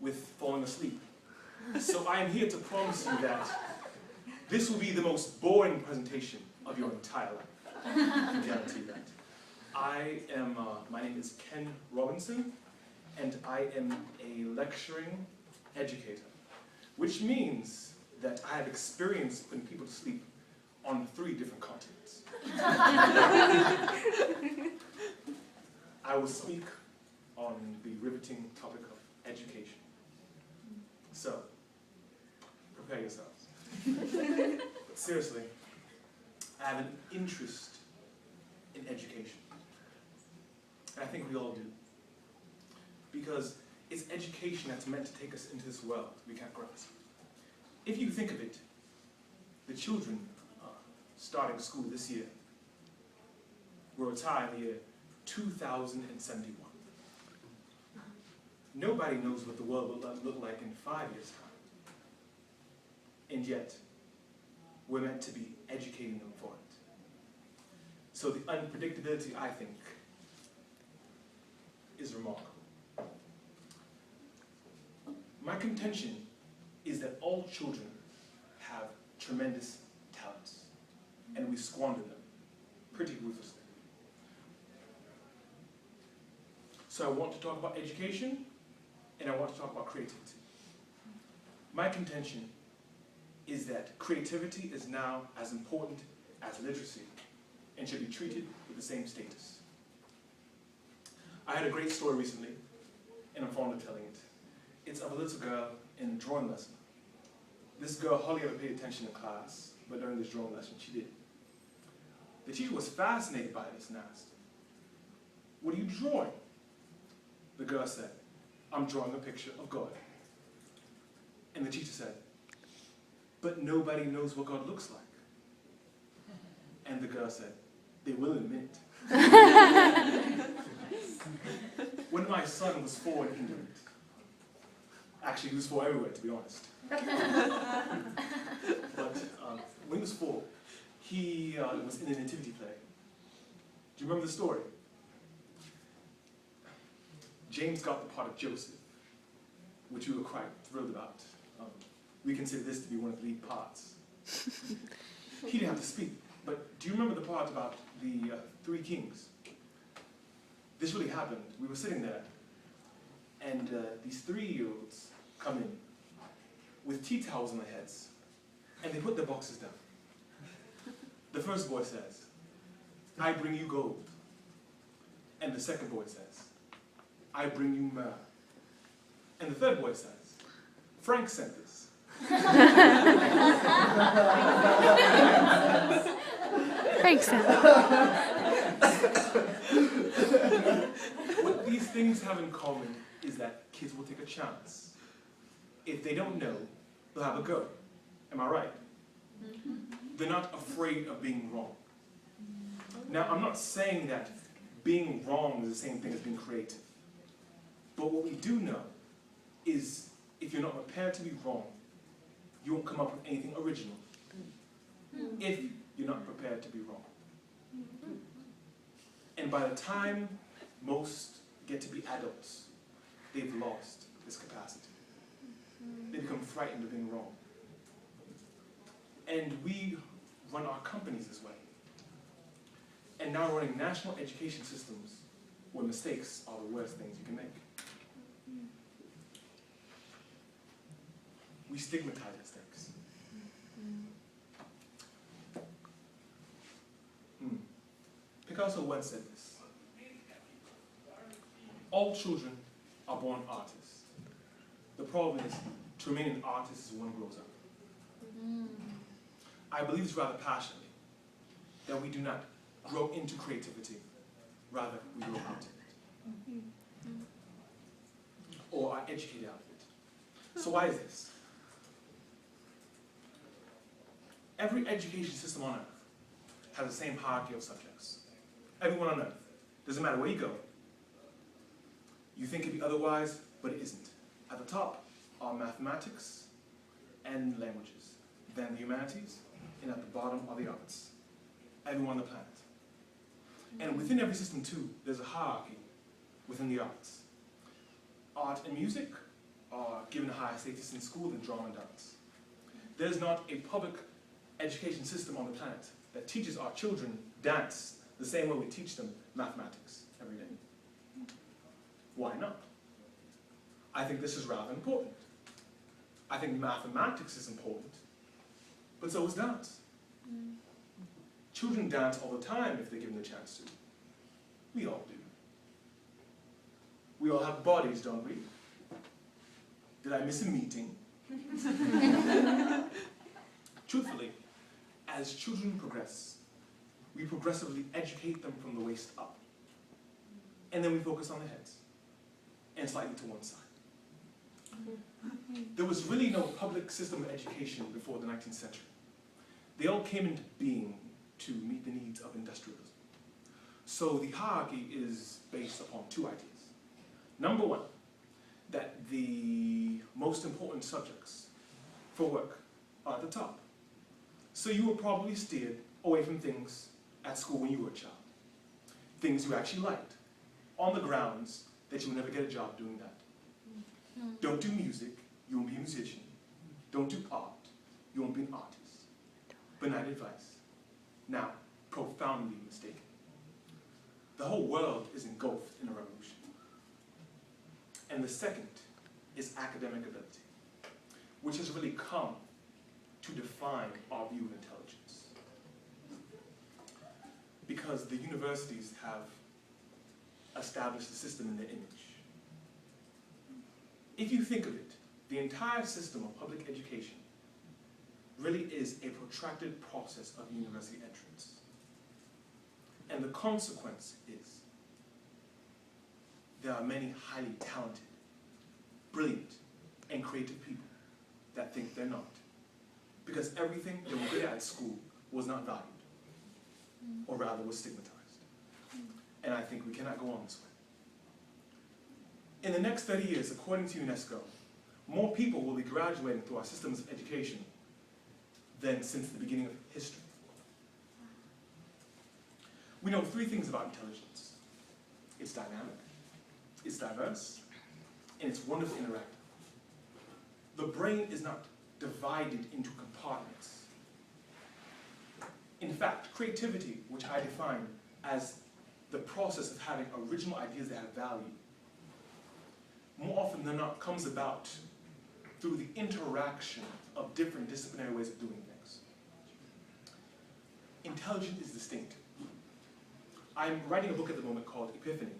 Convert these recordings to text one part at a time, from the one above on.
with falling asleep. So I am here to promise you that this will be the most boring presentation of your entire life. I can guarantee that. My name is Ken Robinson, and I am a lecturing educator, which means that I have experience putting people to sleep on 3 different continents. I will speak on the riveting topic of education. So, prepare yourselves. But seriously, I have an interest in education. And I think we all do. Because it's education that's meant to take us into this world we can't grasp. If you think of it, the children starting school this year will retire in the year 2071. Nobody knows what the world will look like in 5 years' time. And yet, we're meant to be educating them for it. So the unpredictability, I think, is remarkable. My contention is that all children have tremendous talents, and we squander them pretty ruthlessly. So I want to talk about education, and I want to talk about creativity. My contention is that creativity is now as important as literacy and should be treated with the same status. I had a great story recently, and I'm fond of telling it. It's of a little girl in a drawing lesson. This girl hardly ever paid attention in class, but during this drawing lesson she did. The teacher was fascinated by this and asked, "What are you drawing?" The girl said, "I'm drawing a picture of God." And the teacher said, "But nobody knows what God looks like." And the girl said, "They will in a minute." When my son was 4 in England, actually he was 4 everywhere, to be honest. But when he was 4, he was in a nativity play. Do you remember the story? James got the part of Joseph, which we were quite thrilled about. We consider this to be one of the lead parts. He didn't have to speak, but do you remember the part about the 3 kings? This really happened. We were sitting there, and these 3-year-olds come in with tea towels on their heads, and they put their boxes down. The first boy says, "I bring you gold." And the second boy says, "I bring you myrrh." And the third boy says, "Frank sent this." Frank sent this. What these things have in common is that kids will take a chance. If they don't know, they'll have a go. Am I right? They're not afraid of being wrong. Now, I'm not saying that being wrong is the same thing as being creative. But what we do know is if you're not prepared to be wrong, you won't come up with anything original. If you're not prepared to be wrong. And by the time most get to be adults, they've lost this capacity. They become frightened of being wrong. And we run our companies this way. And now running national education systems where mistakes are the worst things you can make. We stigmatize mistakes. Picasso once said this: "All children are born artists. The problem is to remain an artist as one grows up." I believe this rather passionately, that we do not grow into creativity, rather we grow out of it. Or are educated out of it. So why is this? Every education system on earth has the same hierarchy of subjects. Everyone on earth. Doesn't matter where you go. You think it'd be otherwise, but it isn't. At the top are mathematics and languages, then the humanities, and at the bottom are the arts. Everyone on the planet. And within every system too, there's a hierarchy within the arts. Art and music are given a higher status in school than drama and dance. There's not a public education system on the planet that teaches our children dance the same way we teach them mathematics every day. Why not? I think this is rather important. I think mathematics is important, but so is dance. Children dance all the time if they're given the chance to. We all do. We all have bodies, don't we? Did I miss a meeting? Truthfully, as children progress, we progressively educate them from the waist up. And then we focus on their heads, and slightly to one side. There was really no public system of education before the 19th century. They all came into being to meet the needs of industrialism. So the hierarchy is based upon two ideas. Number one, that the most important subjects for work are at the top. So you were probably steered away from things at school when you were a child. Things you actually liked, on the grounds that you will never get a job doing that. Don't do music, you won't be a musician. Don't do art, you won't be an artist. Benign advice. Now, profoundly mistaken. The whole world is engulfed in a revolution. And the second is academic ability, which has really come to define our view of intelligence. Because the universities have established a system in their image. If you think of it, the entire system of public education really is a protracted process of university entrance. And the consequence is there are many highly talented, brilliant, and creative people that think they're not. Because everything they were good at school was not valued, or rather was stigmatized. And I think we cannot go on this way. In the next 30 years, according to UNESCO, more people will be graduating through our systems of education than since the beginning of history. We know three things about intelligence. It's dynamic, it's diverse, and it's wonderfully interactive. The brain is not divided into compartments. In fact, creativity, which I define as the process of having original ideas that have value, more often than not comes about through the interaction of different disciplinary ways of doing things. Intelligence is distinct. I'm writing a book at the moment called Epiphany.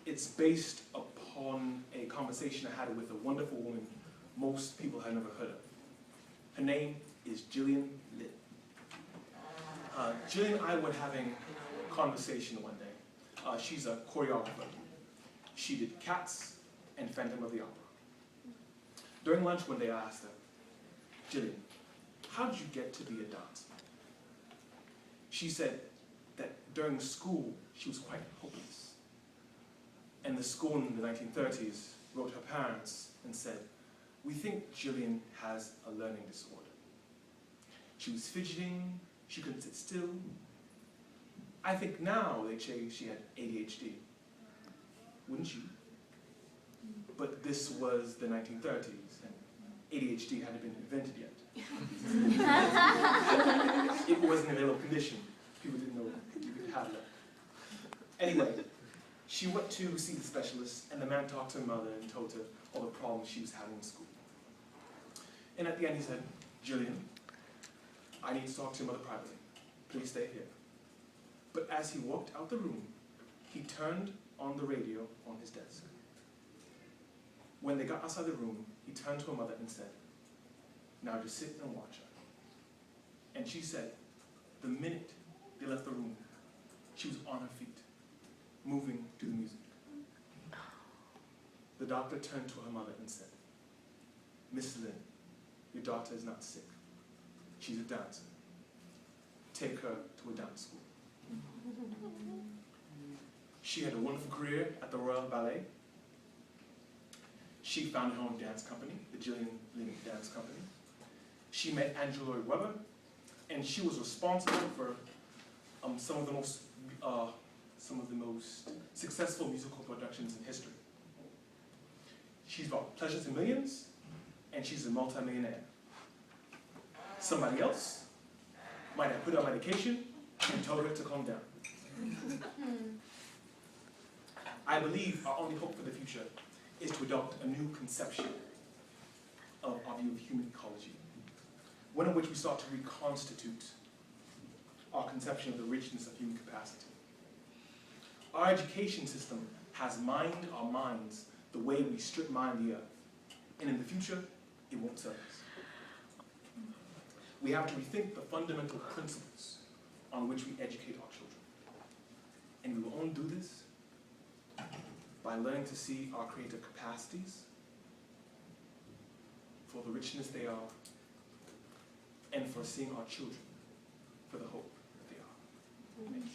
It's based upon a conversation I had with a wonderful woman most people have never heard of. Her name is Gillian Lynn. Gillian and I were having a conversation one day. She's a choreographer. She did Cats and Phantom of the Opera. During lunch one day I asked her, Gillian, how did you get to be a dancer? She said that during school she was quite hopeless. And the school in the 1930s wrote her parents and said, we think Gillian has a learning disorder. She was fidgeting, she couldn't sit still. I think now they'd say she had ADHD. Wouldn't you? But this was the 1930s, and ADHD hadn't been invented yet. It wasn't an available condition. People didn't know you could have that. Anyway, she went to see the specialist, and the man talked to her mother and told her all the problems she was having in school. And at the end he said, Gillian, I need to talk to your mother privately. Please stay here. But as he walked out the room, he turned on the radio on his desk. When they got outside the room, he turned to her mother and said, now just sit and watch her. And she said, the minute they left the room, she was on her feet, moving to the music. The doctor turned to her mother and said, Miss Lynn, your daughter is not sick. She's a dancer. Take her to a dance school. She had a wonderful career at the Royal Ballet. She founded her own dance company, the Gillian Lynn Dance Company. She met Andrew Lloyd Webber, and she was responsible for some of the most successful musical productions in history. She's brought pleasure to millions, and she's a multimillionaire. Somebody else might have put her on medication and told her to calm down. I believe our only hope for the future is to adopt a new conception of our view of human ecology, one in which we start to reconstitute our conception of the richness of human capacity. Our education system has mined our minds the way we strip mine the earth, and in the future, it won't serve us. We have to rethink the fundamental principles on which we educate our children. And we will only do this by learning to see our creative capacities for the richness they are, and for seeing our children for the hope that they are. Amen.